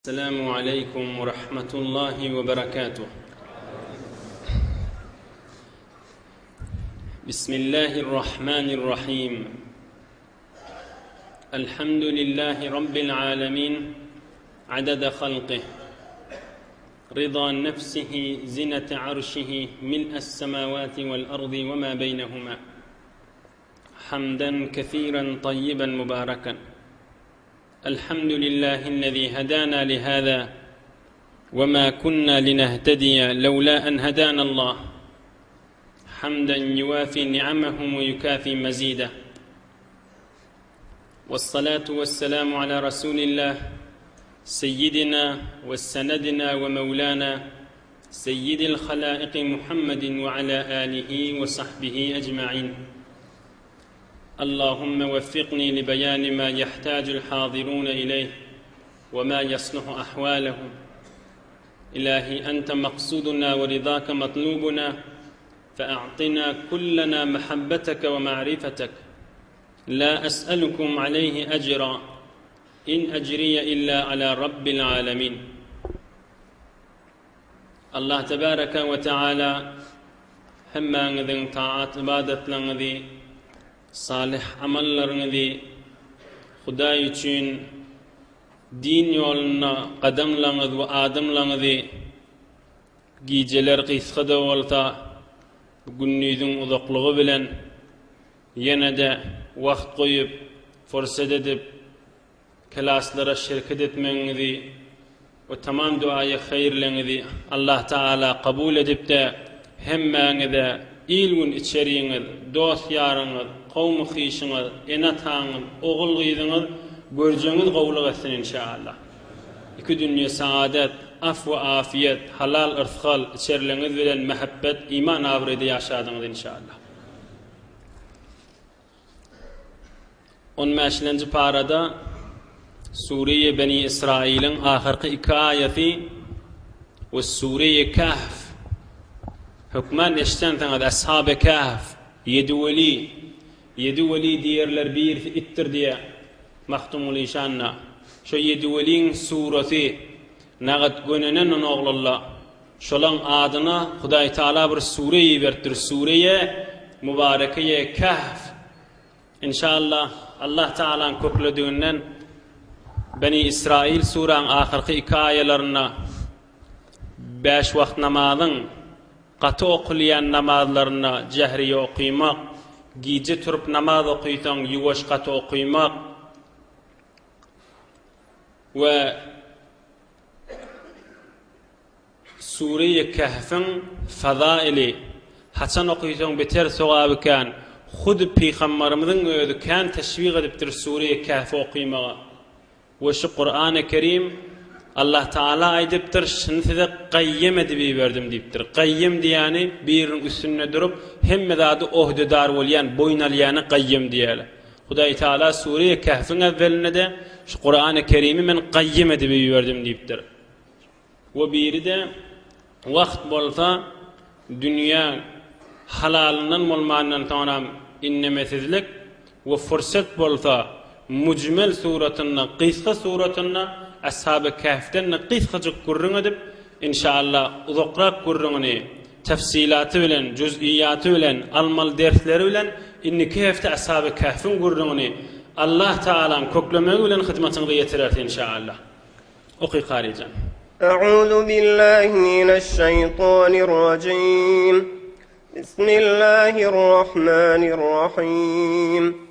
السلام عليكم ورحمة الله وبركاته. بسم الله الرحمن الرحيم. الحمد لله رب العالمين عدد خلقه، رضا نفسه، زنة عرشه، ملء السماوات والأرض وما بينهما، حمدا كثيرا طيبا مباركا. الحمد لله الذي هدانا لهذا وما كنا لنهتدي لولا أن هدانا الله، حمدا يوافي نعمه ويكافي مزيده. والصلاة والسلام على رسول الله سيدنا وسندنا ومولانا سيد الخلائق محمد وعلى آله وصحبه أجمعين. اللهم وفقني لبيان ما يحتاج الحاضرون إليه وما يصلح أحوالهم. إلهي أنت مقصودنا ورضاك مطلوبنا، فأعطنا كلنا محبتك ومعرفتك. لا أسألكم عليه أجرا، إن أجري إلا على رب العالمين. الله تبارك وتعالى هما نذن طاعات عبادت لنذي salih amallarını Huday için din yoluna qadamlanız ve adımlanız geceler qisqada olsa günnüzün uzaklığı bilen yine de vaqt qoyup fursat edip klaslara şirket etmenizi ve tamam duaya hayırlarınızı Allah Teala kabul edip de hemmenize ilgun içeriğiniz, dost yarınız, qawm xişiniz, enatağınız, oğul qıydınız, göreceğiniz qavluq etsin inşallah. İki dünya saadet, af ve afiyet, halal ırzqal, içeriğiniz bilen mehabbet, iman avrede yaşadınız inşallah. 15. parada Suriye Beni İsrail'in ahirki 2 ayeti ve Suriye Kahf hükman eşten tanıdı Ashab-ı Kahf 7 veli diyerler bir ittir diye mahtumul işanna şu 7 velin sureti nağat gönenen oğlullah şolan adına Huday Teala bir sureyi verdir, sureye mübarekeye Kahf. İnşallah Allah Teala'nın köklediğinden Beni İsrail suran ahirki 2 ayetlerine 5 vakt namazın qatı okuyan namazlarına cehriye okuymak, gece turup namaz okuytan yuvaş qatı okuymak ve Suriye Kahf'ın fadaili hasan okuytan biter sevabı kan xud peygamberimizin özü kan teşvik edipdir Suriye Kahf'ı okuymağa. Ve şu Kur'an-ı Kerim Allah Teala aydıptır, şunu size qayyim edip verdim deyiptir. Qayyim diyani birinin üstüne durup hemme adı ohdedar olayan, boynalayana qayyim diyeli. Huday Teala Suriye Kahf'ın evveline de şu Kur'an-ı Kerim'i men qayyim edip verdim deyiptir. Ve biri de vaqt bolsa dünya halalından olmandan tanam innemesizlik ve fırsat bolsa mucmel suratına, qisqa suratına Ashab-ı Kahf'ten qisqacık kurrun edip inşallah uzaqraq kurrunu tefsilatı bilen, cüz'iyatı bilen, almal dersleri bilen inni Kahf'te Ashab-ı Kahf'ın kurrunu Allah Teala'nın köklemeği bilen hizmetine yetirer inşallah. Oku qarican. Euzu billahi mineşşeytanirracim. Bismillahirrahmanirrahim.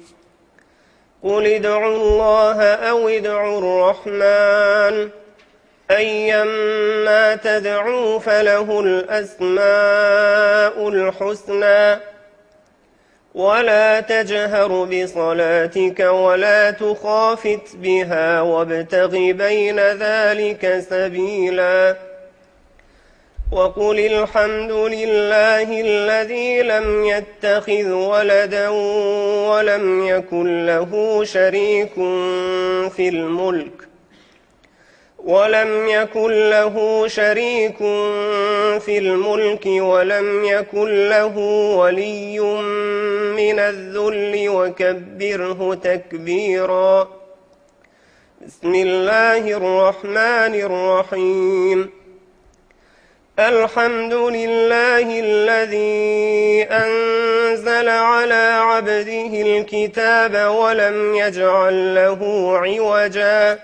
قل ادعوا الله أو ادعوا الرحمن أيما تدعوا فله الأسماء الحسنى ولا تجهر بصلاتك ولا تخافت بها وابتغ بين ذلك سبيلا وقل الحمد لله الذي لم يتخذ ولدا ولم يكن له شريك في الملك ولم يكن له ولي من الذل وكبره تكبيرا بسم الله الرحمن الرحيم الحمد لله الذي أنزل على عبده الكتاب ولم يجعل له عوجا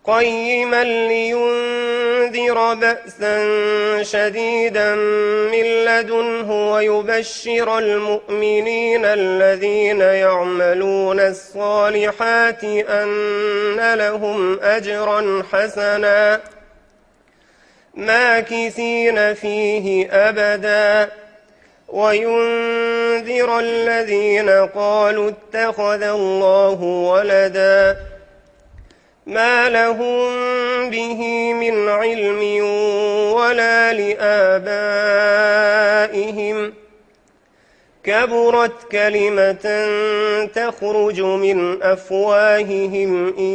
قيما لينذر بأسا شديدا من لدنه ويبشر المؤمنين الذين يعملون الصالحات أن لهم أجرا حسنا ماكثين فيه أبدا وينذر الذين قالوا اتخذ الله ولدا ما لهم به من علم ولا لآبائهم كبرت كلمة تخرج من أفواههم إن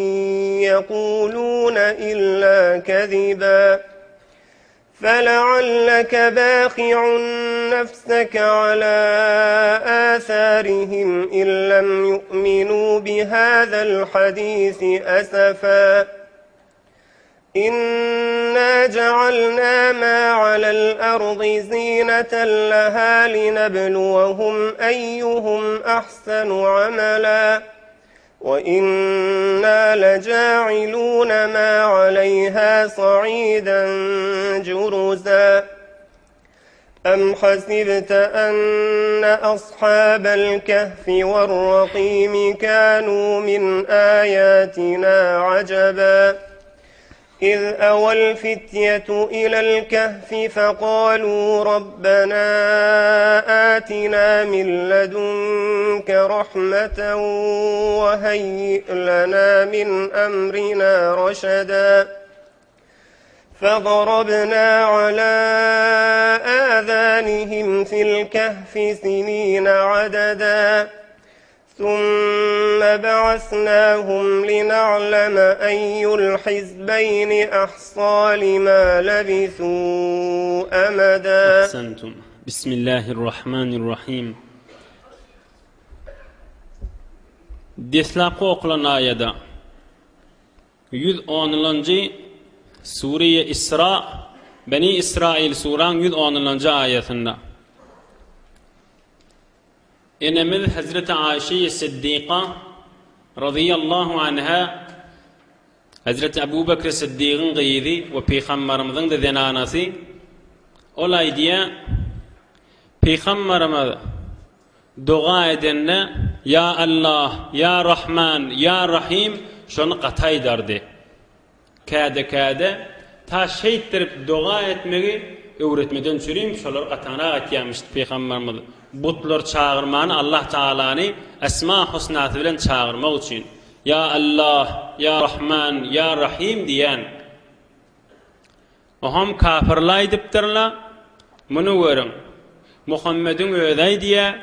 يقولون إلا كذبا فلعلك باخع نفسك على آثارهم إن لم يؤمنوا بهذا الحديث أسفا إنا جعلنا ما على الأرض زينة لها لنبلوهم أيهم أحسن عملا وإنا لجاعلون ما عليها صعيدا جرزا أم حسبت أن أصحاب الكهف والرقيم كانوا من آياتنا عجبا إذ أوى الفتية إلى الكهف فقالوا ربنا آتنا من لدنك رحمة وهيئ لنا من أمرنا رشدا فضربنا على آذانهم في الكهف سنين عددا ثم بعثناهم لنعلم أي الحزبين أحصى لما لبثوا أمدا أحسنتم. بسم الله الرحمن الرحيم. Desläpki okulan ayada 110-njy Sure-i Isra Beni İsrail suran 110-njy ayetinde Enemiz Hazreti Ayşe Siddiqa radıyallahu anha Hazreti Ebu Bekir Siddiq'ın qıydı ve Peygamberimizin de zenanası olay diye Peygamberimiz dua edenle ya Allah, ya Rahman, ya Rahim şunu qatay derdi. Kade ta şeyittirip dua etmeyi öğretmeden süreyim şolar qatana atyamıştı Peygamberimiz. Butlar çağırmanı Allah Teala'nı esma husnatı bilen çağırmak için ya Allah, ya Rahman, ya Rahim diyen oham kafirlay diptirla bunu görün Muhammed'in öğday diye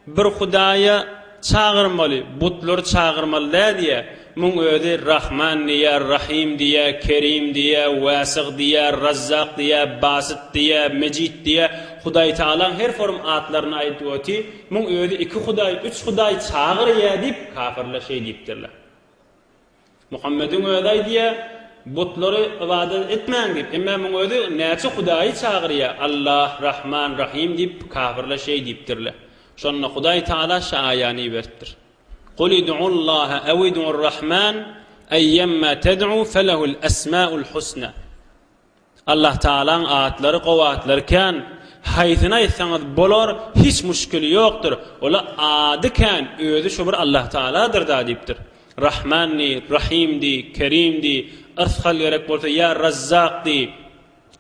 bir Hudaya çağırmalı butlar çağırmalı diye mun öğde Rahman diye, Rahim diye, Kerim diye, Vasık diye, Razzak diye, Basit diye, Mecid diye Huday Teala her form adlarına ait oti mun öğde iki Huday, üç Huday çağır ya deyip kafirler şey deyiptirler. Muhammed'in öğday diye butları ibadet etmeyin deyip ama mun öğde neyse Huday'ı çağır ya Allah, Rahman, Rahim deyip kafirler şey deyiptirler. Şonunla Huday Teala şayani verttir. قل ادعوا الله أو ادعوا الرحمن أيما تدعوا فله الأسماء الحسنى Allah Teala'nın ayetleri, kuvvetleri kan haytına etsanız bolar hiç müşkili yoktur. Ola adı kan özü şu bir Allah Teala'dır da deyiptir. Rahmanni, Rahimdi, Kerimdi, ırzhal gerek bolsa ya Razzaqdi.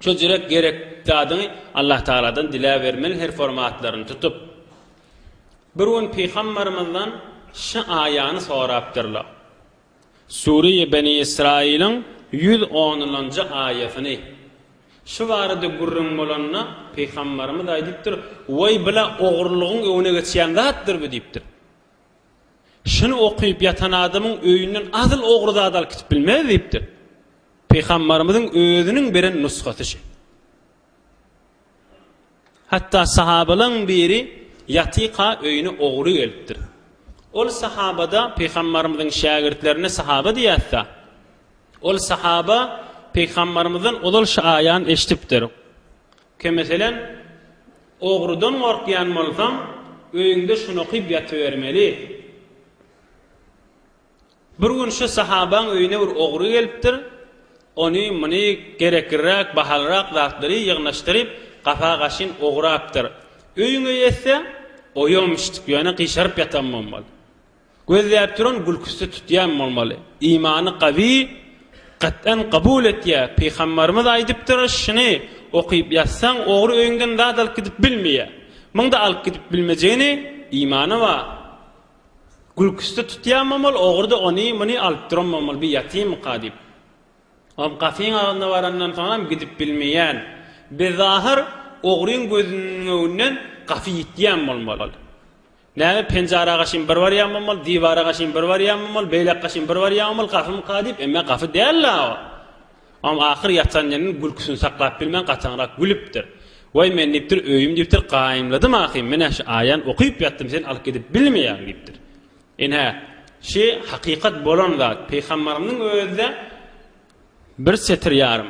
Şu direk gerek dadını Allah Teala'dan dile vermeli her formatlarını tutup. Bir gün Peygamberimizden şu ayağını soraptırlar. Sure-i Beni İsrail'in 110-njy ayetini. Şu vardı gurrun bolanna Peygamberimiz aydypdyr, "Oy bila ogurlugyň öwüne geçýän zatdyr" diýipdir. Şunu okuyup yatan adamın öýünden azyl ogry zat alyp gitip bilmez diýipdir. Peygamberimiziň özüniň beren nushaty. Hatta sahabalarning biri Yatika öýüne ogry gelipdir. ol sahabada peygamberimizin şagirdlerine sahaba diýätdi. Ol sahaba peygamberimizin olal şayan eşitipdir. Ki meselen ogrudan gorkyan bolsam öýüňde şunu okyp ýatybermeli. Bir gün şu sahabaň öýüne bir ogru gelipdir. Onu muni gerekirrak, bahalrak zatları ýygnaşdyryp gafa gaşyn ograpdyr. Öýüňe ýetse oýamyşdyk, ýöne qyşaryp ýatan bolmaly. Gözläp turan gülküsü tutýan bolmaly. İmany gawy, qat'an kabul etýär. Peýgamberimiz aýdypdyr, şuny okyp ýatsaň ogru öýüňden zat alyp gidip bilmeýär. Muňda alyp gidip bilmejegini imany wa gülküsü tutýan bolmaly, ogruda ony muni alyp turan bolmaly, bir ýatym qadip. Am qafin ağına varandan sonra gidip bilmeýän. Bezahir ogryň gözüniň öňünden qafy ýitýän bolmaly. Näme penjara gaşyn bir barýan bolmaly, diwara gaşyn bir barýan bolmaly, beýlek gaşyn bir barýan bolmaly, qafym qadip, emma qafy däl. Am ahir ýatan ýeriniň gülküsini saklap bilmän gaçanrak gülüpdir. Way men nipdir öýüm dipdir gaýymladym ahym, mene şu aýan okyp ýatdym, sen alyp gidip bilmeýän dipdir. Ene şi hakykat bolan zat peýgamberimiň özüde bir setir yarım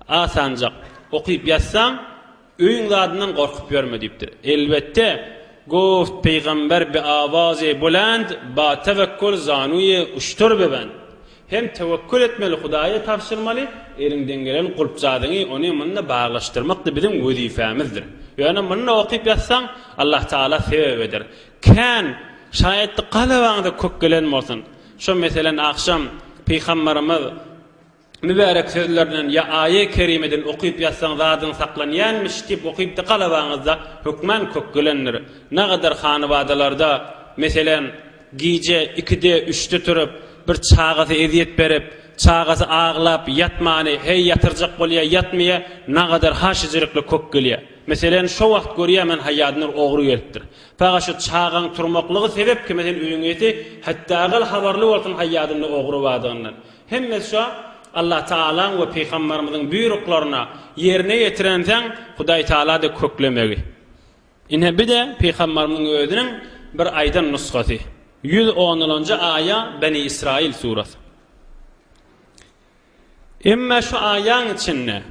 asancak okyp ýatsaň öýüň zadyndan gorkup ýörme dipdir. Elbette goft peýgamber bi awaze buland ba tevekkül zanuye uştur beben. Hem tevekkül etmeli, Hudaýa tapşyrmaly, elinden gelen gulp zadyny ony munna baglaşdyrmak da bizim wezifämizdir. Ýöne munna okyp ýatsaň Allah Taala sebep eder. Kan şaýatdy galawaňda kök gelen bolsun. Şo meselen akşam peýgamberimiz mübarek sözlerden ya ayet-i kerimeden okyp ýatsaň zadyn saklanýanmyş dip okyp da galawaňyzda hükmen kök gelenler. Ne kadar hanybadalarda meselen gije 2-de 3-de turup bir çağazy eziýet berip, çağazy ağlap ýatmany, hey ýatyrjak bolýar, ýatmaýa, ne kadar haşyjyrykly kök gelýär. Meselen şo wagt görýärmen haýadynyň ogry gelipdir. Faga şu çağaň turmaklygy sebep ki meselen öýüňeti hatda gal habarly bolsun haýadynyň ogry badygyndan. Hemme şu Allah Taala we peýgamberimiziň buýruklaryna ýerine ýetirensen Hudaý Taala da köklemegi. Ine bir de peýgamberimiziň özüniň bir aýdan nusgasy. 110-njy aýa Beni İsrail surasy. Emma şu aýaň içinde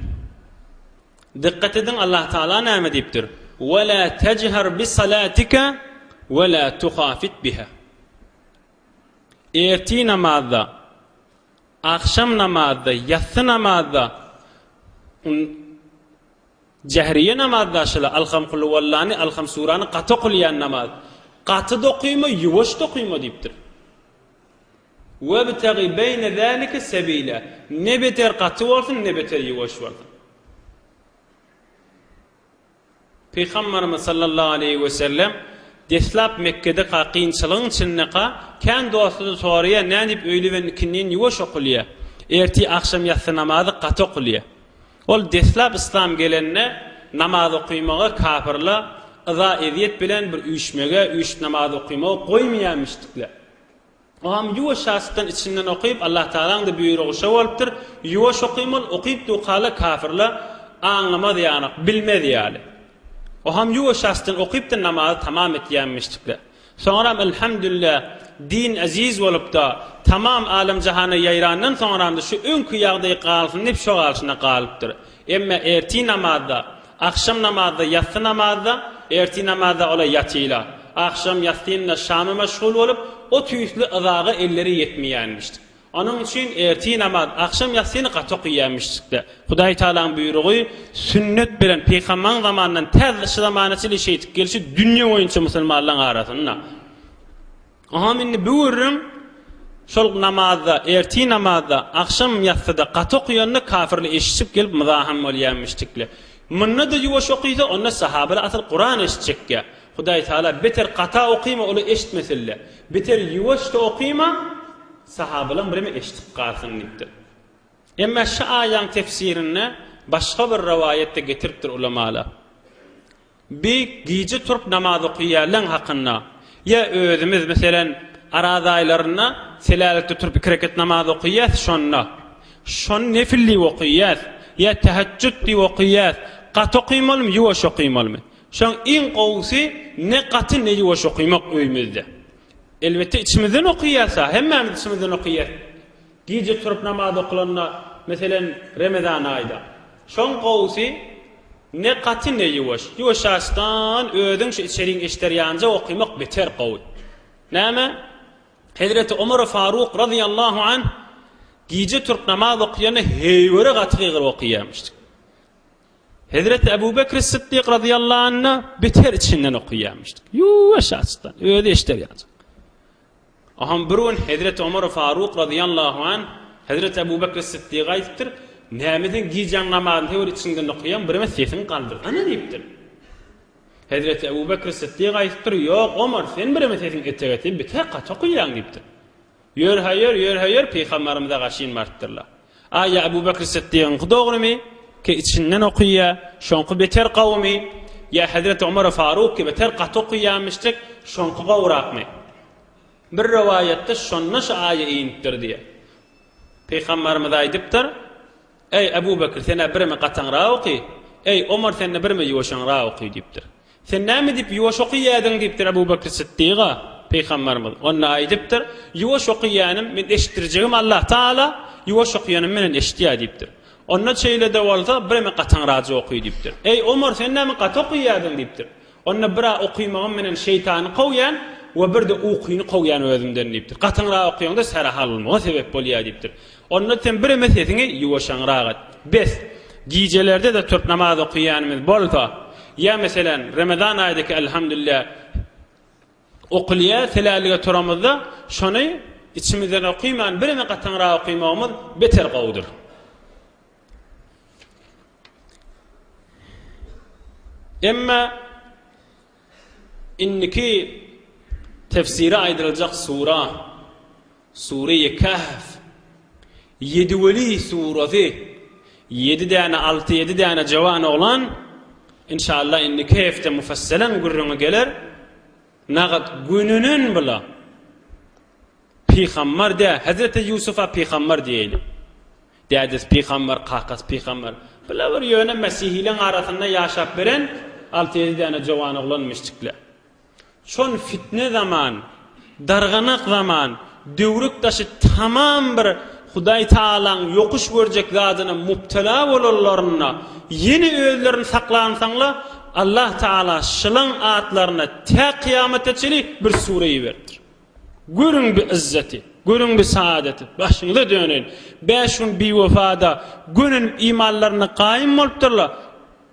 dikkat edin, Allah Taala näme diýipdir? Ve la tejher bi salatika ve la tuhafit biha. Erti namazda, akşam namazda, yatsı namazda, cehriye namazda şöyle alham kulu vallani, alham surani qatı qılyan namaz. Qatı da okuyma, yuvaş da okuyma deyiptir. Ve bitagi beyne zalike sebila. Ne beter qatı olsun, ne beter yuvaş olsun. Peygamberimiz sallallahu aleyhi ve sellem deslap Mekke'de qaqinçılığın içinde kendi dostudu soruya ne dip öýle we ikinin yuwaş okulya. Erti akşam yatsı namazı qatı okulya. Ol deslap İslam gelenne namaz okuymaga kafirler ıza eziyet bilen bir üýüşmege üýüş namaz okuymaga goýmaýarmyşdyklar. Aham yuwaş şahsdan içinden okuyup Allah Taala'nın da buýrugy şo bolupdyr. Yuwaş okuymal okuyup duqala kafirler aňlamady ýany bilmedi ýaly. Aham yuwaş şahsdan okuyup da namazı tamam etýärmişdikler. Sonra elhamdülillah din aziz bolup da tamam alam jahana ýaýrandan sonra şu öňkü ýagdaý galsyn dip şo galşyna galypdyr. Emma erti namazda, akşam namazda, yatsı namazda, erti namazda ola ýatyla. Akşam yatsynda şamy meşgul bolup o tüýüsli azaga elleri ýetmeýärmişdi. Onun için erti namaz, akşam yatsyny qatı okuyýarmışdyklar. Hudaý Taala'nın buýrugy sünnet bilen peýgamber zamanyndan täze zamanaçyly şeýtik gelişi dünýä boýunça musulmanlaryň arasynda. Aham indi buýrun şol namazda, erti namazda, akşam yatsyda qatı okuýanda kafirli eşitip gelip muzaham bolýarmışdyklar. Munna da yuwaş okuysa, onda sahabalar asl Qur'an eşitjekkä. Hudaý Taala beter qata okuyma, onu eşitmeseler. Beter yuwaş da okuyma, sahabalar birimi eşitip qalsyn diýipdir. Emma şu aýaň tefsirini başga bir rivayetde getiripdir ulamalar. Bir gije turup namaz okuýarlar hakynda. Ya özümiz meselen arada aýlaryna selaletde turup 2 rekat namaz okuýar, şonna. Şon nefilli okuýar, ya tahajjud okuýar. Qat okuymalmy, yuwaş okuymalmy? Şoň iň gowsy ne qaty ne yuwaş okuymak öýümizde. elbette içimizden okuyasa, hemen içimizden okuyar. Gece turup namaz okulanına, mesela Ramazan ayda. Şon qowsi ne katı ne yuvaş. Yuvaşastan ödün şu içeriğin işleryanca okuymak beter qowl. Näme? Hazreti Ömer Faruk radıyallahu anh gece turup namaz okuyanı heyvere katı okuyamıştı. Hazreti Ebu Bekir Sıddık radıyallahu anh'a beter içinden okuyamıştı. Yuvaşastan öde işleryanca. Aham burun Hazreti Ömer Faruk radıyallahu anh Hazreti Ebu Bekir Sıddık'a ayttir. Nämeden giyjan namazını hewr içinden okuyan birime sesin kaldır. Ana deyipdir. Hazreti Ebu Bekir Sıddık'a ayttir. Yok Ömer sen birime sesin ettiğeti biter kaç okuyan deyipdir. Yer hayır peygamberimize gaşin marttırlar. Aya Ebu Bekir Sıddık'ın doğru mu? Ki içinden okuya, şonku beter kavmi. Ya Hazreti Ömer Faruk ki beter kaç okuyamıştık, şonku kavrakmı? Bir rivayette şonnaş aya inittir diye. Peygamberimiz aydıptır. Ey Ebu Bekir sen birime qatanra oqi. Ey Ömer sen birime yuvaşanra oqi deyiptir. Sen näme dip yuvaş oqiyadın deyiptir Ebu Bekir Sıddık'a Peygamberimiz. Onna aydıptır. Yuvaş oqiyanım men eşittirjegim Allah Taala, yuvaş oqiyanım menen eşitiya deyiptir. Onna çeyle de bolsa birime qatanra oqi deyiptir. Ey Ömer sen näme qat oqiyadın deyiptir. Onna bira oqiymagam menen şeytany qowyan ve bir de uqiyni qowyan özümden deyiptir. Qatanra oqiyanda sarahal bolma sebep bolýar deyiptir. Onna sen bir mesesini yuvaşanragat. Bes gijelerde de türk namaz okuyanımız bolsa ya mesela Ramazan ayındaki elhamdülillah okuliya selaliga turamızda şonu içimizden okuyman bir me qatanra okuymamız beter qawdur. Emma inniki tefsiri aydırılacak Sure-i Kahf 7 veli suresi 7 tane 6-7 tane cevan olan inşallah inni keyfte mufassalen gurruna gelir naqat gününün bila peygamber de Hazreti Yusuf'a peygamber diyelim deyadiz peygamber qaqas peygamber bila bir yöne Mesih'in arasında yaşap veren 6-7 tane cevan olanmıştıklar. Şon fitne zaman darganak zaman dövrük taşı tamam bir Huday Taala'nın yokuş görecek zadına mubtala bolarlarına yeni özlerini saklansanlar Allah Taala şılan atlarına ta kıyametçilik bir sureyi verdir. Görün bir izzeti, görün bir saadeti. Başınıza dönün. 5 gün bir vefada günün imanlarına kaim olupdurlar.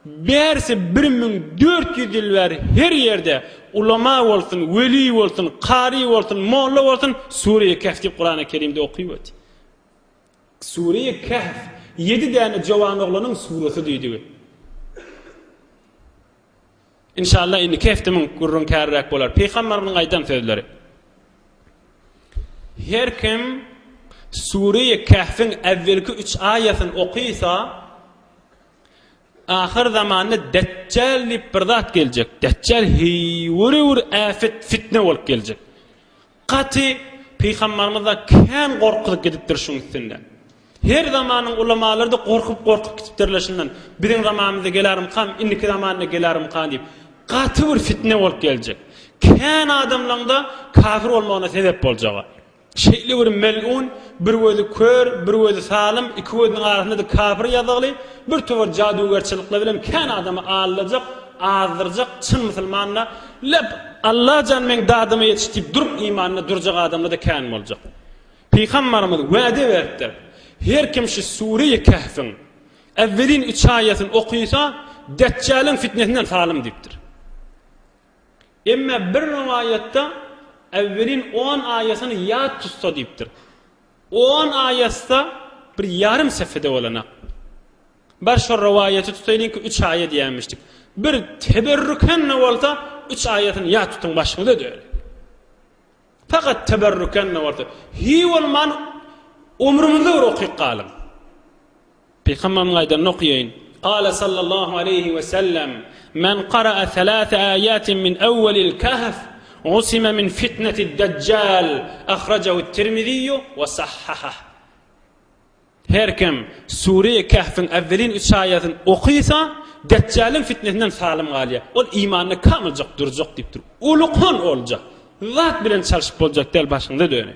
Bersi 1400 yıl ver her yerde ulama olsun, veli olsun, qari olsun, molla olsun Sure-i Kahf'te Kur'an-ı Kerim'de okuyuyor. Sure-i Kahf 7 tane cavan oğlanın suresi deydi. İnşallah inni Kahf'temin kurrun kârrak bolar. Peygamberinin aydan sözleri. Her kim Sure-i Kahf'in evvelki 3 ayetini okuysa ahir zamanında Deccal deyip bir zat gelecek. Deccal heyvuri afet fitne olup gelecek. Qati Peygamberimizden kan korkup gidipdir şunun üstünden. Her zamanın ulamaları da korkup gidipdirleşinden. Bizim zamanımızda gelerim kan, inniki zamanına gelerim kan deyip. Qati bir fitne olup gelecek. Kan adamlarında kafir olmağına sebep olacak. Şeyli bir melun, bir özü kör, bir özü salim, iki özünün arasında da kafir yazılı, bir tövür cadugerçilikle bilen kan adamı ağırlayacak, ağızdıracak, çın musulmanla, Allah canmen dadımı yetiştirip durup imanına duracak adamla da kan olacak. Peygamberimiz vade verdiler. Her kim şu Sure-i Kahf'in evvelin 3 ayetini okuysa, Deccal'ın fitnesinden salim deyiptir. Ama bir rivayette evvelin 10 ayetini yad tutsa deyiptir. 10 ayette bir yarım sefede olana. Bir şu rivayeti tutayın ki 3 ayet diyemiştik. Bir teberrüken ne olsa 3 ayetini yad tutun başında da öyle. Fakat teberrüken ne olsa. Hi olman umrumuzda bir okuyup kalın. Peygamberin aydan okuyayın. Qala sallallahu aleyhi ve sellem men qara'a 3 ayatin min evvelil kahf عصم من فتنة الدجال أخرجه الترمذي وصححه. Her kim Sure-i Kahf'in evvelin 3 ayetini okuysa Deccal'ın fitnesinden salim galiye. O imanını kamılacak duracak deyiptir. Uluqan olacak. zat bilen çalışıp bolacak del başında döne.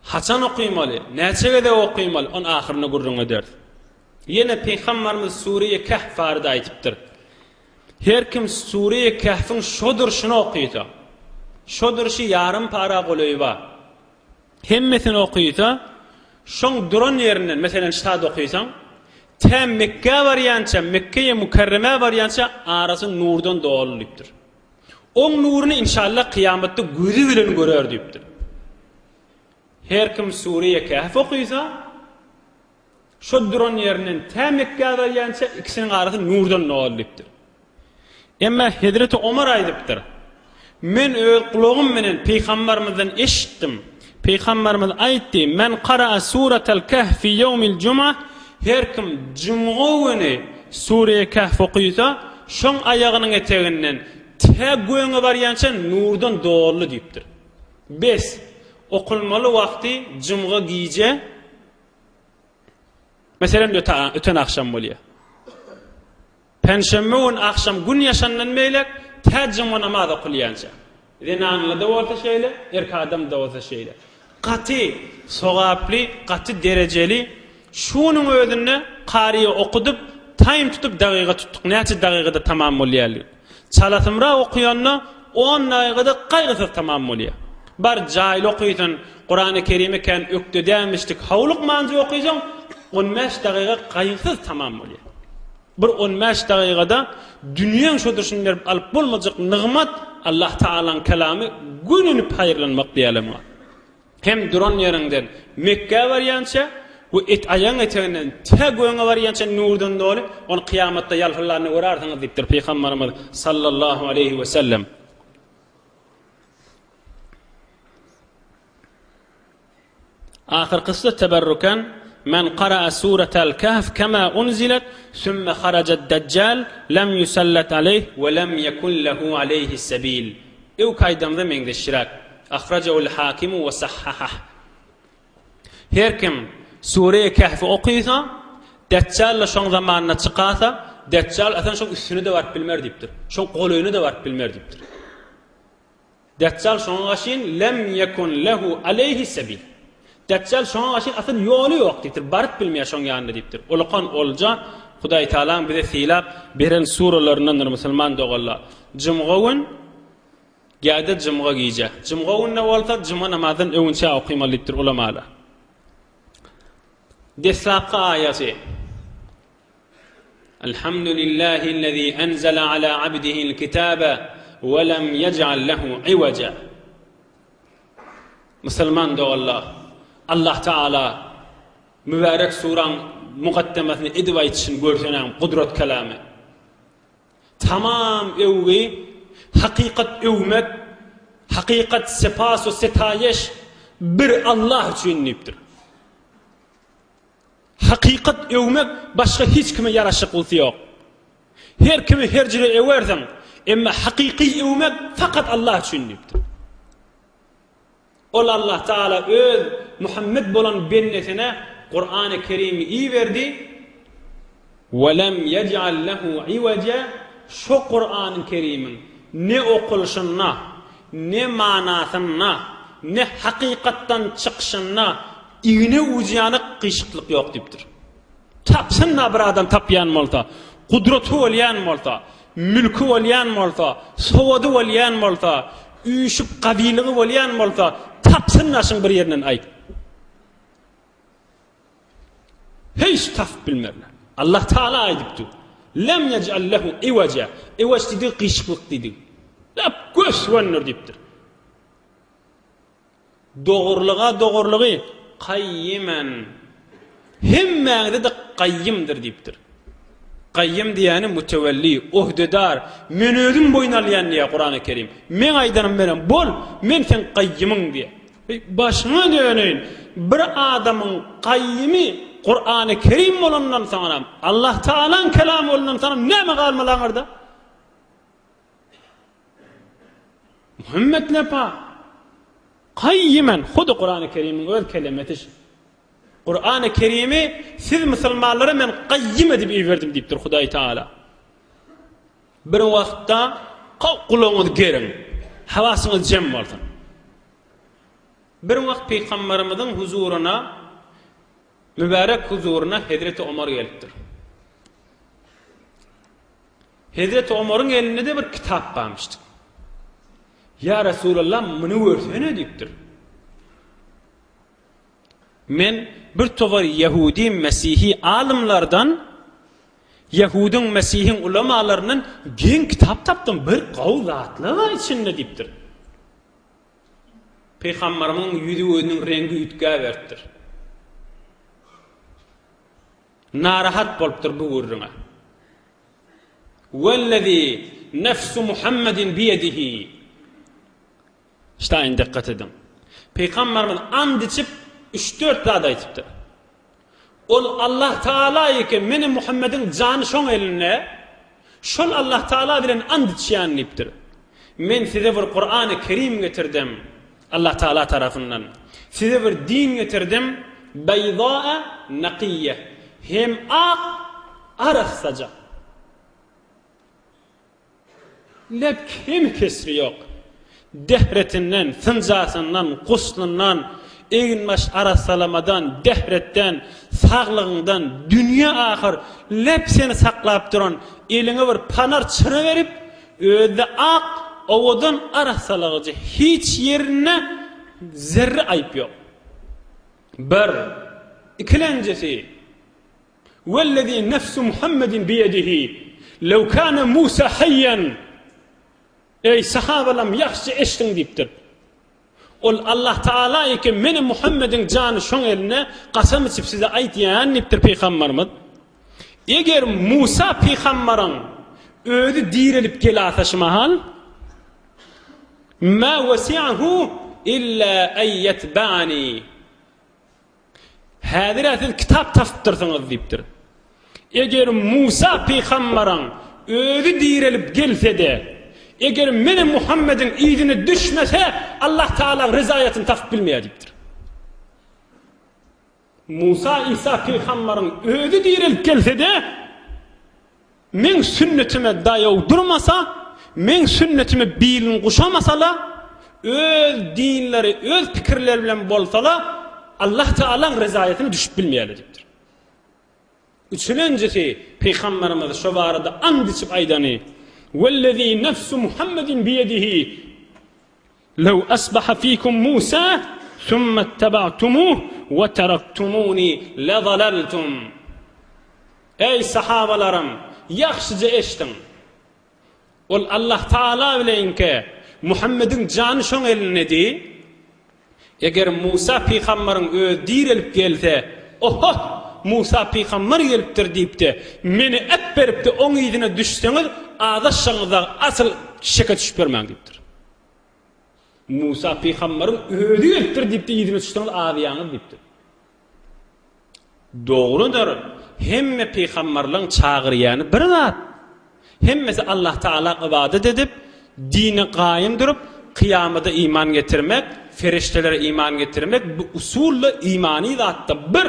Haçan okuymalı, näçegede okuymalı, on ahyryny gurrun eder. Yine Peygamberimiz Sure-i Kehf barada aytypdyr. Her kim Sure-i Kehf'in şodur şunu okuysa, şodur şi yarım para golayba. Hemmesini okuysa, şoň duran ýerinden, meselen şad okuysan, tem Mekke variýança, Mekke'ye Mukarreme variýança arasy nurdan dolulypdyr. O nuruny inşallah kıyamatda gözü bilen görer diýipdir. Her kim Sure-i Kehf okuysa, şo duran ýerinden tem Mekke variýança ikisiniň arasy nurdan dolulypdyr. Emma Hazreti Ömer aýdypdyr. Men öz kulağım menen Peygamberimizden eşitdim. Peygamberimiz aýtdy: "Men qara'a suratal Kehf fi yawmil Cum'a." Her kim Cum'a güni Sure-i Kehf okuysa, şoň ayagynyň eteginden te göňe barýança nurdan dolu diýipdir. 5. Okulmaly wagty Cum'a giýje. Meselen öten akşam bolýar. Perşembe gün akşam gün yaşanan meylek te Cum'a namaz okylýança. Renanly da bolsa şeýle, erki adam da bolsa şeýle. Gaty, sogaply, gaty derejeli şunun özünde qariýa okudyp, time tutup dagyga tutdyk. Näçe dagygada tamam bolýarly. Çalatymra okuýanna 10 dagygada gaýgysyz tamam bolýar. Bar jaýly okuysan, Qur'an-ı Kerim'i ken ökdedämişdik. Hawlyk manzy okuysan, 15 dagyga gaýgysyz tamam bolýar. Bir 15 dagygada dünýäň şodurşyny berip alyp bolmajak nygmat Allah Taala'n kelamy gününi paýrlanmak diýelim. Hem duran ýerinden Mekke barýança bu et ayaň eteginden te göňe barýança nurdan doly, on kıyamatda ýalhylaryny görärsiňiz diýipdir Peygamberimiz sallallahu aleyhi we sellem. Ahirkisi teberrukan men qara'a suratal Kehf kama unzilat thumma kharaja ad-dajjal lam yusallat alayhi ve lam yakun lahu alayhi sabil. Ew kaydamda meňde şirak. Akhrajahu al-Hakim ve sahhahah. Her kim Sure-i Kehf'i okuysa, Deccal'la şoň zamanına çykasa, Deccal atan şoň üstüne de barıp bilmer diýipdir. Şoň golyny da barıp bilmer diýipdir. Deccal şoňa şin lem yekun lehu alayhi sabil. Deccal şoňa şin atan ýoly ýok diýipdir. Barıp bilmeýär şoň ýanynda diýipdir. Olakan olja Hudaý Taala bize silap beren suralarynyň musulman dogallar. Cum'a gün Gäde Cum'a giýje. Cum'a günne bolsa Cum'a namazyny öňçe okuymalydyr ulamalar. Desapqa ayati. Elhamdülillahi'llezî enzele ala abdihi'l kitâbe ve lem yec'al lehu iwaca. Müslüman dogallar. Allah Taala mübarek suran muqaddemesini edip aýtýan görsenen kudret kelamy. Tamam ewgi hakikat övmek, hakikat sepas ve setayeş bir Allah üçün niptir. Hakikat övmek başka hiç kime yaraşıklısı yok. Her kimi her jere öwersen, emma hakiki övmek fakat Allah üçün niptir. Ol Allah Taala öz Muhammed bolan bennetine Kur'an-ı Kerim'i iyi verdi. Ve lem yec'al lehu iwaca. Şu Kur'an-ı Kerim'in ne okuluşuna, ne manasına, ne hakikattan çıkışına iğne ucyanı kıyışıklık yok deyiptir. Tapsınna bir adam tapyan molta, kudreti olyan molta, mülkü olyan molta, soğudu olyan molta, üyüşüp kabiliği olyan molta, tapsınnaşın bir yerinden ayt. Hiç taf bilmerler. Allah Teala aydıptı. Lem yec'al lehu iwaca. Iwac dedi kıyışıklık dedi. Lep göz vannur deyiptir. Doğurluğa qayyimen. Hemmäňde de qayyimdir deyiptir. Qayyim diýeni mütevelli, uhdedar, men özüm boýnalýan diýär Qur'an-ı Kerim. Men aýdanam menen bol, men sen qayyiming diýär. Başyna döneýin. Bir adamyň qayyimi Qur'an-ı Kerim bolandan soňra Allah Taala'nın kelamy bolandan soňra näme galmalaňarda? Muhammed nepa qayyimen hudu Qur'an-ı Kerim'in öz kelimeti. Qur'an-ı Kerim'i siz musulmanlara men qayyim edip iverdim deyipdir Hudaý Taala. Bir wagtda qulağınız gerin. Havasınız cem bolsun. Bir vakt Peygamberimizin huzuruna, mübarek huzuruna Hazreti Ömer gelipdir. Hazreti Ömer'in elinde de bir kitap varmıştı. Ya Resulullah bunu görsene deyipdir. Men bir tovar Yahudi, Mesihi alimlardan Yahudun, Mesihin ulamalarının gen kitap tapdım bir qavlatlı var içinde deyipdir. Peygamberimiz yüzü özünün rengi ütkä bertdir. Narahat bolupdur bu urruna. Vellezî nefsu Muhammedin biyedihi. İşte aynı dikkat edin. Peygamberimiz and içip 3-4 dağda aytipdir. Ol Allah Teala ki meni Muhammedin canı şoň eline, şol Allah Teala bilen and içýän deyipdir. Men size bir Kur'an-ı Kerim getirdim. Allah Teala tarafından. Size bir din getirdim. Beydaa naqiyye. Hem ak arafsaca. Lep kim kesri yok. Dehretinden, fıncasından, kuslundan, eginmaş arasalamadan, dehretten, sağlığından, dünya ahir lep seni saklap duran eline bir panar çıra verip öde ak ovodan arasalagıcı hiç yerine zerre ayıp yok. Bir, ikilencesi vellezî nefsu Muhammedin biyedihi lev kâne Musa hayyan. Ey sahabalam yaxşı eştin deyipdir. Ol Allah Teala ki meni Muhammedin canı şoň eline qasam içip size aytýan deyipdir Peygamberimiz. Eger Musa Peygamberin ödü dirilip gelataşmahal ma wasi'ahu illa en yetba'ni. Hadirat kitap tapdyrsyňyz deyipdir. Eger Musa Peygamberin ödü dirilip gelse de eger meni Muhammedin iyidine düşmese Allah Teala rızayetini tapıp bilmeyecektir. Musa İsa Peygamberin ödü dirilip gelse de men sünnetime dayaw durmasa, men sünnetime bilin kuşamasala, öz dinleri, öz pikirleri bilen bolsala Allah Teala'nın rızayetini düşüp bilmeyecektir. Üçüncüsü Peygamberimiz şu barada and içip aydany وَالَّذ۪ي نَفْسُ مُحَمَّدٍ بِيَدِهِ لَوْ أَصْبَحَ ف۪يكُمْ مُوسَى ثُمَّ اتَّبَعْتُمُوهُ وَتَرَكْتُمُونِ لَضَلَلْتُمْ. Ey sahabalarım, yaxşıca eştin. Ol Allah Teala bilen ki Muhammed'in canı şoň eline di. Eger Musa Peygamberin öz dirilip gelse, oho Musa Peygamber gelipdir deyipdi. Meni ep beripdi, oň ýydyna düşseňiz, adaşşaňyzda asıl şeke düşüp bermäň deyipdir. Musa Peygamberin öýdi gelipdir deyipdi, ýydyna düşseňiz adyýaňyz deyipdir. Dogrudur. Hemme Peygamberliň çagyrýany bir zat. Hemmesi Allah Teala ibadet edip, dini gaýym durup, kıyamada iman getirmek, feriştelere iman getirmek bu usulla imani zatda bir.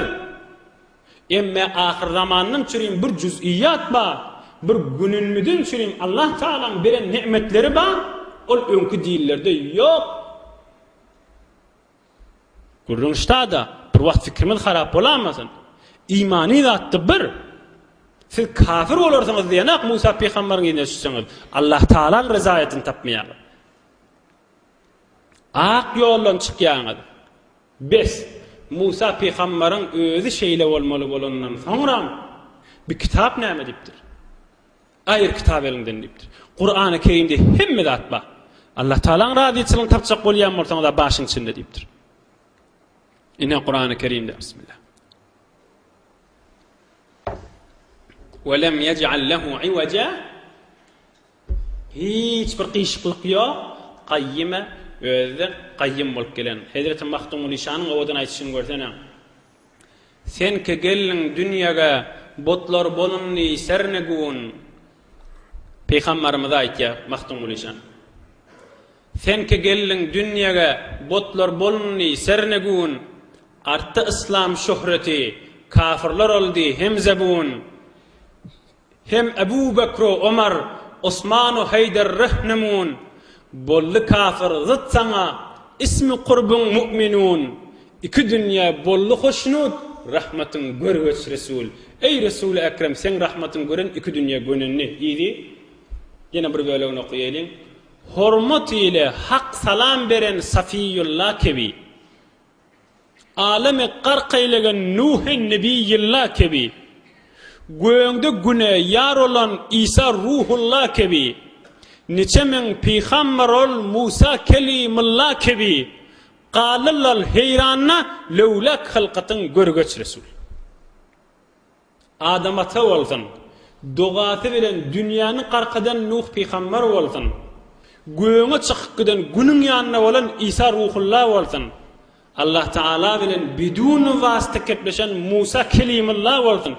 Emme ahir zamanın çürüyüm bir cüz'iyat ba, bir gününmüdün çürüyüm Allah Teala'nın beren nimetleri ba, ol önkü dillerde yok. Gürrünüşta da bir vakt fikrimiz harap olamasın. İmani zatda bir. Siz kafir olursanız diyenek Musa Peygamber'in yine düşseniz Allah Teala'nın rızayetini tapmayalım. Ak yoldan çıkýaňyz. 5. Musa Peygamberin özü şeýle bolmaly bolandan soňra bir kitap näme dipdir? Aýyr kitap elinden dipdir. Kur'an-ı Kerimde hemme zat bar. Allah Teala'nın radyçylygyny tapjak bolýan bolsaňyz başyň içinde dipdir. Ine Kur'an-ı Kerimde bismillah. وَلَمْ يَجْعَلْ لَهُ عِوَجًا. Hiç bir qiyşyklyk ýok. Qayyime özü qayyim bolup gelen. Hazreti Mahdumul İşanyň owadan aýtýasyny görsene. Sen ke gelin dünýäge botlar bolunny sernegun. Peygamberimiz aýtýar Mahdumul İşan. Sen ke gelin dünýäge botlar bolunny sernegun. Artda İslam şöhreti kafirler oldy hem zebun. Hem Ebu Bekr, Ömer Osman Haydar Rahnamun bollu kafir zıt sana ismi kurbun mu'minun iki dünya bollu hoşnut rahmatın görgüç Resul ey Resul-i Ekrem sen rahmatın gören iki dünya gönenni idi yine bir bölümünü okuyalım hormat ile hak salam veren Safiyullah kebi alemi qarqaylagan Nuh'in Nebiyullah kebi göğünde güne yar olan İsa Ruhullah kebi niçemin peygamber ol Musa Kelimullah kebi qalallal heyranna lewlak halqatın görgüç Resul Adamata olsun doğatı bilen dünyanın qarqadan Nuh peygamber olsun göğüne çıqqıdan günün yanına olan İsa Ruhullah olsun Allah Teala bilen bidun vasıta kepleşen Musa Kelimullah olsun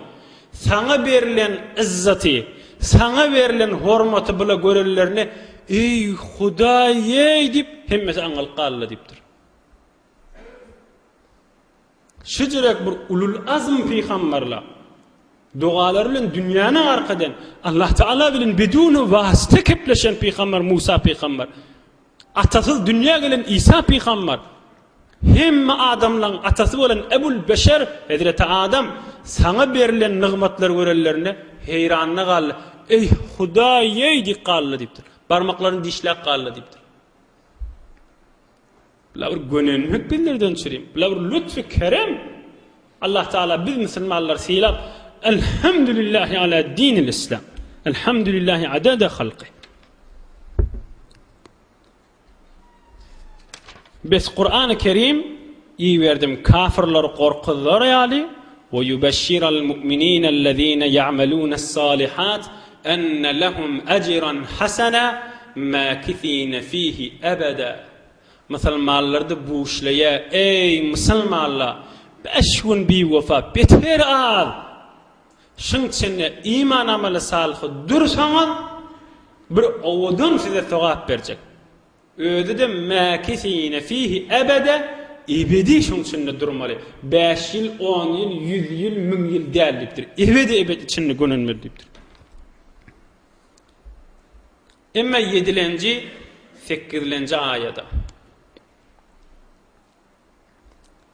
sana verilen izzati sana verilen hormatı bula görellerine ey Hudaye dip hemmesi angal qalla diptir şücürek bir ulul azm peygamberler dualar bilen dünyanın arkadan Allah Teala bilen bidun vasıta kepleşen peygamber Musa peygamber atasız dünya gelen İsa peygamber hem adamların atası olan Ebul Beşer Hazreti Adam sana verilen nimetler görellerine heyranına qallı ey Hudaye di qallı diptir barmaklarını dişlek qallı diptir bular gönenlik billerden çüreyim bular lütfü kerem Allah Teala biz Müslümanlar silap elhamdülillahi ala dinil İslam elhamdülillahi adada halqi Bes Kur'an-ı Kerim iyi verdim kafirler korkular yani ve yubeşşirul mu'minînellezîne ya'melûnes-sâlihat enne lehum ecran hasana mâkithîne fîhi ebeda Müslümanlarda bu işleye ey Müslümanlar 5 gün bir vefa beter al şun içinde iman ameli salih dursanız bir ovadan size sevap verecek öde de mâkithîne fîhi ebede ebedi şun içinde durmalı 5 yıl 10 yıl 100 yıl 1000 yıl değerlidir ebed içinde gönülmelidir Emme 7-lenci 8-lenci ayada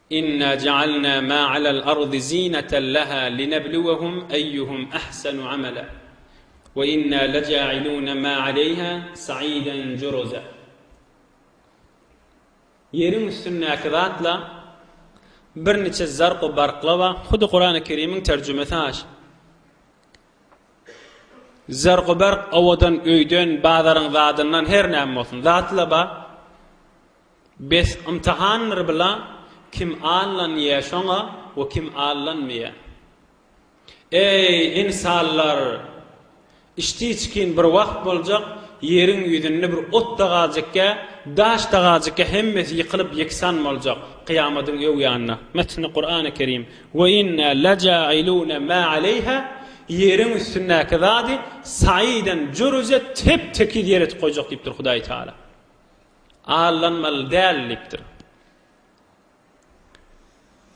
İnna cealna ma alal ardı zineten laha linebluwahum eyyuhum ahsanu amela ve inna lece'ilun ma aleyha sa'iden curuza Yerin üstündeki zatla bir neçe zarq ve barqla va xudu Kur'an-ı Kerim'in tercümesi aş zarq ve barq avadan öyden bazarın zadından her näme olsun zatla ba bes imtihanlar bilan kim allan yaşana ve kim allanmaya ey insanlar iştiçkin bir vaqt bolacak yerin yüzünde bir ot dağacakka daş dağacakka hemmesi yıkılıp yeksan bolacak kıyametin öw yanına metni Kur'an-ı Kerim ve inna lece'ilun ma aleyha yerin üstündeki zadi saiden curuze tep tekid yere koyacak diptir Hudaý Taala allanmal değerliktir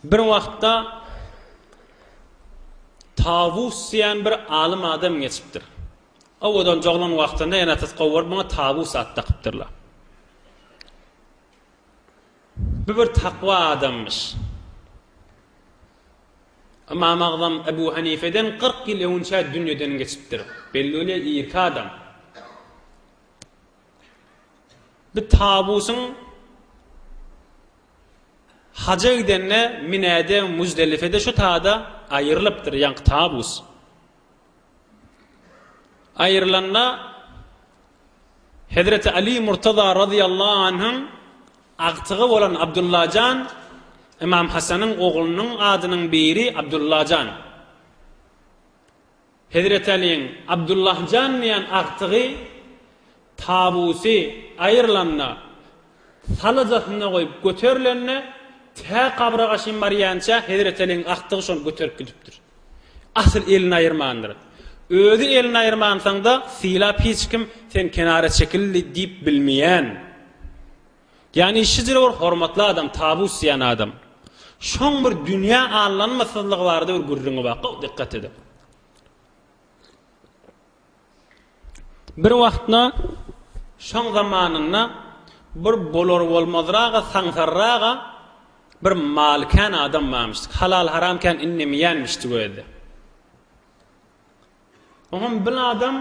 bir vaqtda Tavus diyen bir alim adam geçipdir Ovadan joglan wagtynda yana tasawwur bana Tavus atda qıptırlar. Bu bir takva adammış. İmam Azam Ebu Hanife'den 40 yıl önce dünyadan geçiptir. Belli öyle ilk adam. Bir Tavus'un hacca gidenle Mina'da Muzdelife'de şu taada ayrılıptır yani Tavus. Ayrılanla Hazreti Ali Murtaza radıyallahu anh'ın aqtığı olan Abdullah Can İmam Hasan'ın oğlunun adının biri Abdullah Can Hazreti Ali'nin Abdullah Can diyen aqtığı Tabusi ayrılanla salacatına koyup götürülenle te qabrağa şimariyança Hazreti Ali'nin aqtığı şonu götürüp gidiptir asıl elini ayırmandır Özü elini ayırmansan da silap hiç kim sen kenara çekildi deyip bilmeyen. Yani işçidir var hormatlı adam, Tavus diyen adam. Şon bir dünya anlanmasızlığı vardı bir gurrunu bakı, dikkat edin. Bir wagtna şoň zamanynda bir bolar bolmazraga saňsarraga bir malkan adam varmışdy. Halal haramken innemeýänmişdi goýdy. Oňam bir adam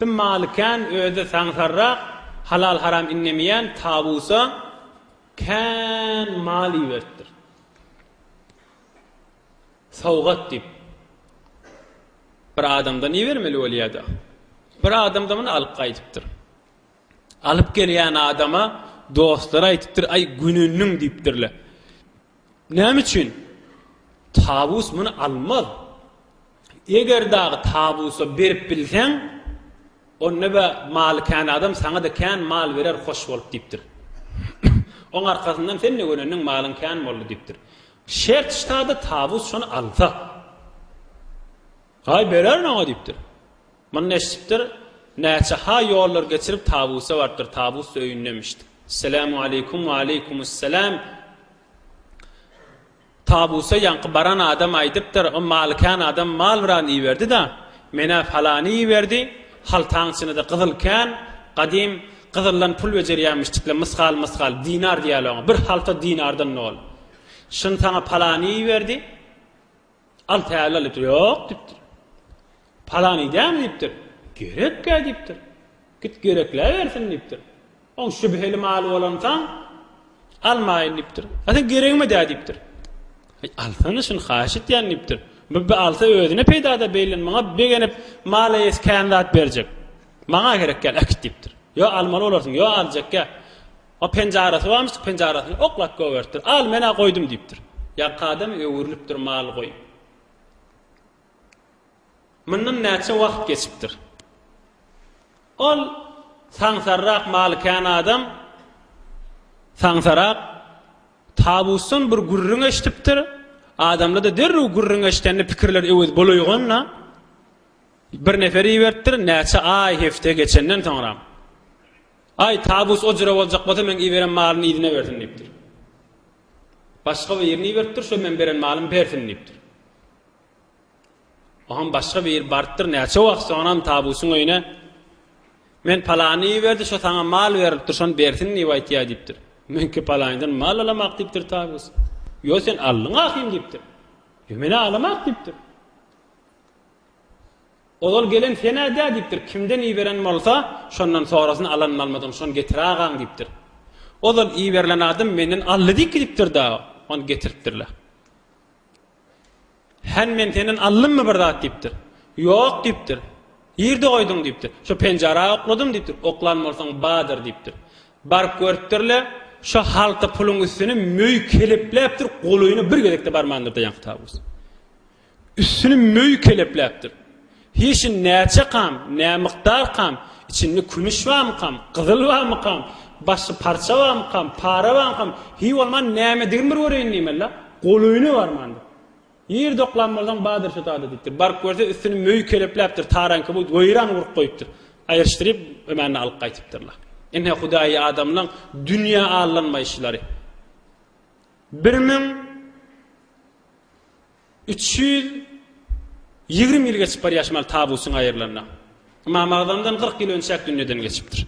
bir malkan öýde saňsarrak halal haram innemeýän tabusa kan mali berdir. Sowgat dip bir adamdan iyi vermeli bolýardy. Bir adamdan bunu alıp gaýdypdyr. Alıp gelýän adama dostlara aýdypdyr, ay gününüň diýipdirler. Näme üçin? Tabus bunu almaz. Eger dağı tabusa berip bilseň, onda ba malkan adam sana da kan mal berer, hoş bolup diýipdir. Oň arkasyndan sen ne göreniň malyň kan boldy diýipdir. Şert ştada tabus şonu alsa. Hay berer näme diýipdir. Man neşipdir, näçe ha ýollar geçirip tabusa bardyr, tabus öýünlemişdi. Selamu aleykum ve aleykumusselam. Tabusa yankı baran adam aýdypdyr, o malkan adam mal bilen iýerdi da, mena falany iýerdi, haltaň içinde de gyzylkan, gadim gyzyllan pul bejerýärmişdikle mysgal dinar diýýärler. Bir halta dinardan nol. Şun taňa falany iýerdi. Al täýärler ýok diýipdir. Falany däm diýipdir. Gerek diýipdir. Git gerekler bersin diýipdir. Oň şübheli mal bolansaň almaýyn diýipdir. Ata gerekmi diýipdir. Alsana şun haş etýän diýipdir. Bu alsa özüne peýda da beýlen, maňa begenip mala eskandat berjek. Maňa gerek gel akit diýipdir. Yo almaly bolarsyň, yo aljakka. O penjarasy barmy, penjarasyny oklap goýberdir. Al mena goýdum diýipdir. Ya kadam öwürlüpdir mal goý. Mundan näçe wagt geçipdir. Ol saňsarrak malkan adam saňsarrak tabusun bir gurrun eşitipdir. Adamla da derru gurrun eşitende pikirler ewez boloýganda bir neferi ibertdir, näçe ay hefte geçenden soňra. Ay tabus ojra boljak bolsa men iberen malyny ýerine bersin diýipdir. Başga bir ýerine ibertdir, şo men beren malym bersin diýipdir. Oňam başga bir ýer bartdyr, näçe wagt soňam tabusyň öýüne men palany iberdi, şo taňa mal berilipdir, şonu bersin diýip aýtýar diýipdir. Menki palanýdan mal alamak diýipdir tabus. Yo sen allyň ahym diýipdir. Yo meni alamak diýipdir. Ol gelen sene da diýipdir. Kimden iyi beren bolsa, şondan sonrasyny alan almadan şonu getiragan diýipdir. Ol iyi berilen adam menden aldy diýipdir da, onu getiripdirler. Hen men senden allymmy bir zat diýipdir. Ýok diýipdir. Ýerde goýdum diýipdir. Şo penjara okladym diýipdir. Oklan bolsaň badyr diýipdir. Barıp görtdirler. Şu halta pulun üstüne möy keleplepdir, goluýuny bir gezekde barmandyrda ýanky tabus. Üstüne möy keleplepdir. Hiç näçe kam, nä miqdar kam, içinde kümüş barmy kam, gyzyl barmy kam, başy parça barmy kam, para barmy kam, hi bolman näme digin bir göreýin diýmella, goluýuny barmandy. Ýer doklan bolsaň badyr şu taýda diýipdir. Barıp görse üstüne möy keleplepdir, taranky bu goýran urup goýupdyr. Aýyrşdyryp ömärni alyp gaýtypdyrlar. Ene Hudaýy adamlaryň dünýä allanma işleri. 1320 ýyl geçip bar ýaşmal tabusyň aýyrlarna. Mamagdandan 40 ýyl önçäk dünýeden geçipdir.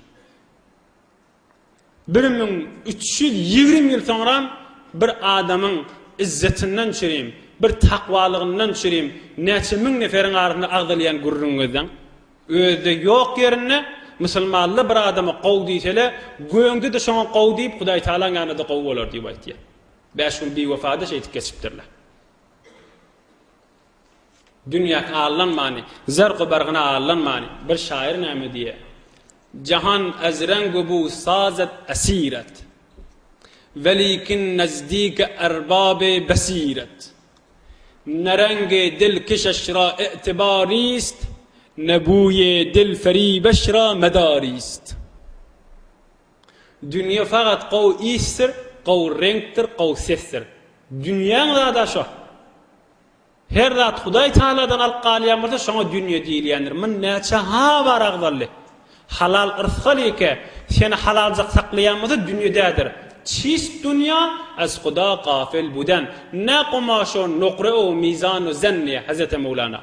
1320 ýyl soňra bir adamyň izzetinden çüreyim, bir takwalygyndan çüreyim, näçe miň neferiň arasynda agdalýan gurrun gözden özde ýok ýerine musulmanly bir adama gow diýsele, göňde de şoňa gow diýip Hudaý Taala ýanynda gow bolar diýip aýtdy. 5 gün bir wefada şeýtip geçipdirler. Dünýä allanmany, zarq bargyna allanmany. Bir şair näme diýe? Jahan azran bu sazat asirat. Welikin nazdik erbab basirat. Narange dil kişra i'tibarist. Nebuye dil feribeşra medarist. Dünya fakat qaw istir, qaw renktir, qaw sestir. Dünýäň da şo. Her zat Hudaý Taala'dan alqalyan bolsa şoňa dünýä diýilýändir. Men näçe ha bar agdaly. Halal ırzqalyke, sen halaljak saklaýanmysa dünýädädir. Çiş dünýä az Huda gafil budan. Na qumaşo nuqra'u mizan zanni Hazreti Mevlana.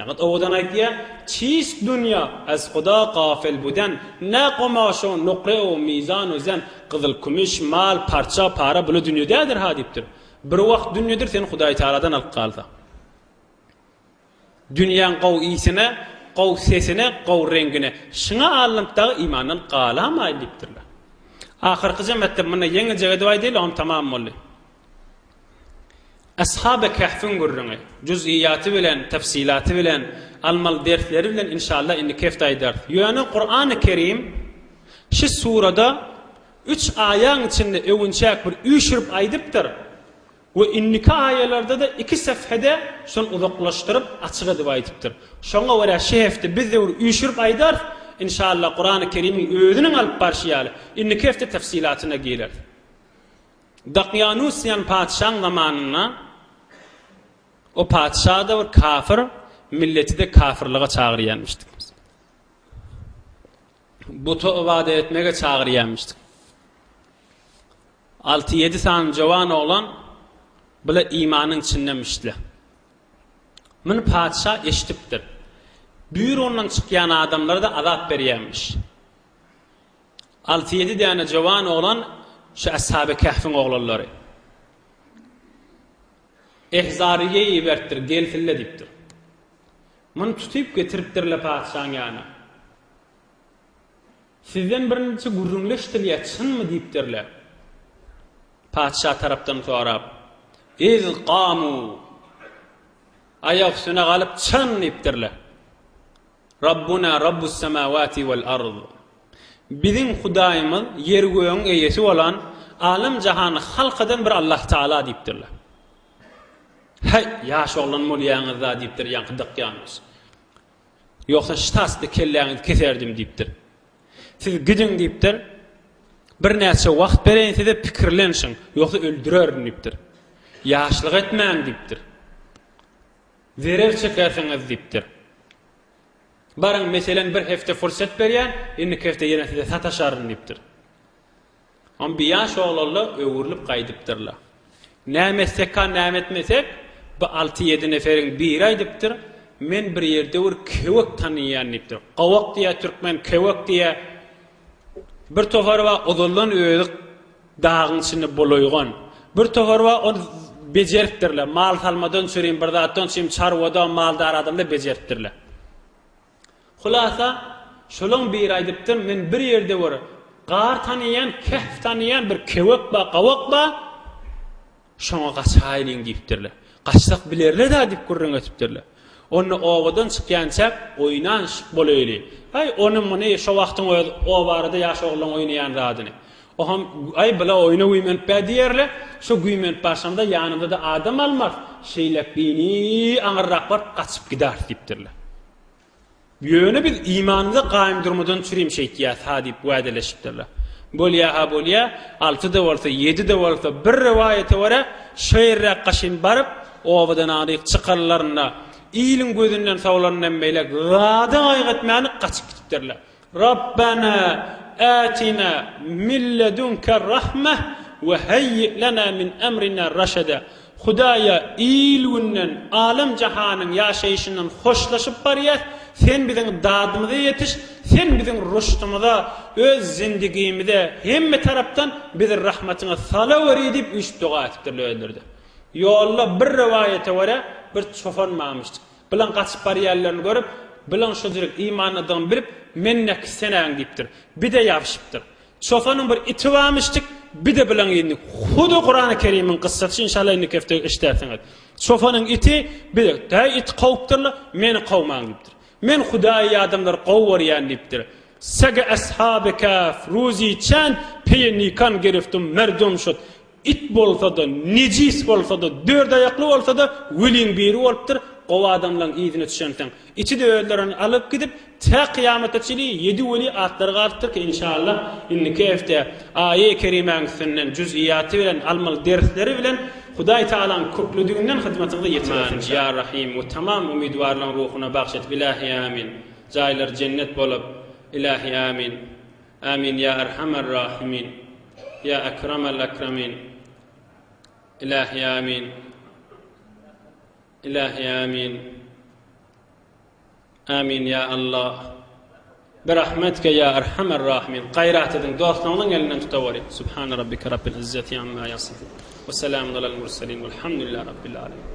Naqat oğdan aytiya, çiz dünya az Xuda gafil buden, ne qomaşo, nuqre o mizan özen, qızıl kumuş, mal, parça, para bunu dünyadadır ha diptir. Bir vaqt dünyadır sen Xuday Taala'dan alıp qaldı. Dünyanın qav iyisine, qav sesine, qav rengine, şuna alıntdağı imanın qalamayı diptirler. Ahirki cemette buna yeni cegedivay değil, on tamam molli. Ashab-ı Kahf'ın gurrunu, cüz'iyatı bilen, tefsilatı bilen, almal dersleri bilen inşallah inni keftay ders. Yani Kur'an-ı Kerim şu surada 3 ayağın içinde övünçak bir üşürüp aydıptır. Ve inniki ayalarda da 2 sefhede son uzaklaştırıp açık edip aydıptır. Şoňa göre şehefte biz de üşürüp aydar, inşallah Kur'an-ı Kerim'in özünün alıp barşiyalı, inniki hefte tefsilatına gelir. Dakyanusyan padişahın zamanına o padişah da bir kafir, milleti de kafirliğe çağırıyanmıştık. Butu ibadet etmeye çağırıyanmıştık. 6-7 tane cavan oğlan bile imanın içindemişler. Bunu padişah eşitiptir. Büyür ondan çıkayan adamlara da azap veriyormuş. 6-7 tane cavan oğlan şu Ashab-ı Kahf'ın oğulları. Ehzariyeyi verttir, gelfille diptir. Bunu tutuyup getiriptirle padişahın yana. Sizden birinci gurrunleştirliye çın mı diptirle? Padişah taraftan sorab. İz qamu. Ayak üstüne kalıp çın diptirle. Rabbuna Rabbus semavati vel ard. Bizim Hudayımız yer göğün eyesi olan alem cahanı halk eden bir Allah Teala diptirler. Hey, yaş olan molyanızda diptir, yankıdık yalnız. Yoksa ştaslı kelleğinizi keserdim diptir. Siz gidin diptir, bir neyse vakt vereyin size pikirlensin, yoksa öldürürüm diptir. Yaşlık etmeyin diptir. Verer çekersiniz diptir. Barın meselen bir hefte fırsat veriyen, inni hefte yine size sataşarın diptir. Ama bir yaş oğlanlar öğürülüp kaydıptırlar. Nämetmek kan nämetmesek, bu 6-7 neferin bir ay diptir. Men bir yerde bir kewek tanıyan diptir. Qawak diye Türkmen kewek diye bir toharva odollan öýük dağın içinde boloygan. Bir toharva onu bejeripdirler. Mal salmadan süreyim bir zatdan çim çarwadan maldar adamda bejeripdirler. Hulasa şolun bir ay diptir. Men bir yerde var. Qar tanıyan, kehf tanıyan bir kewek ba, qawak ba. Şoňa gaçaýlyn dipdirler. Gaçsak bilerler da dip gurrun ötüpdirler. Onu owadan çykýança oýnan bolayly. Hay onu mene şo wagtyň o barada ýaş oglan oýnaýan radyny. O ham ay bila oýna güýmen pädiýerle, şo güýmen başanda ýanynda da adam almaz. Şeýlek bini aňyrrak bar gaçyp gider dipdirler. Ýöne biz imanymyza gaýym durmadan çürüm şeýtýät ha dip wädeleşipdirler. Bolya ha bolya 6 da bolsa 7 da bolsa bir rivayete wara şeýrek gaşyn baryp owadan adyk çykarlaryna iýlin gözünden sawlanan meýle gada aýgatmany gaçyp gitipdirler. Rabbana atina min ledunka rahmeh ve hayyi lana min emrina raşada. Hudaya iýlünden alem jahanyň ýaşaýyşyndan hoşlaşyp barýar. Sen bizim dadymyza yetiş, sen bizim rüştümüze, öz zindigimizde hemme tarapdan bizim rahmetine sala weri dip üç dua ettirlerdi. Yolla bir rivayete wara bir çofan mamışdyk. Bilen gaçyp barýarlaryny görüp, bilen şu direk imandan bilip mennek senaň dipdir. Bir de ýapyşypdyr. Çofanyň bir iti barmışdyk, bir de bilen ýendi. Huda Kur'an-ı Kerim'in kıssasy inşallah indi kefte işlersiňiz. Çofanyň iti bir de ta it qawpdyrlar, meni qawmaň dipdir. Men Hudaýy adamlar qowwar ýan dipdir. Sege Ashab-ı Kahf ruzi çan peynikan gerifdim merdum şut. It bolsa da, nejis bolsa da, dörd ayaklı bolsa da weliň biri bolupdyr. O adamlaryň ýyzyna düşensen, içi de öýlerini alyp gidip ta kıyamata çyly 7 weli atlarga artdyr ki inşallah inni kefte aýe kerimäň sünnen jüz'iýaty bilen almal dersleri bilen Hudaý Taala'nın köplüdüğünden hizmetine yetirsin. Ya Rahim ve tamam umidwarlaryň ruhuna bahşet bilahi amin. Jaýlar cennet bolup ilahi amin. Amin ya erhamer rahimin. Ya ekremel ekremin. İlahi amin. İlahi amin. آمين يا الله برحمتك يا أرحم الراحمين. قيرات دن دوستنا لنا تتوري. سبحان ربك رب العزة عما يصفون وسلام على المرسلين والحمد لله رب العالمين.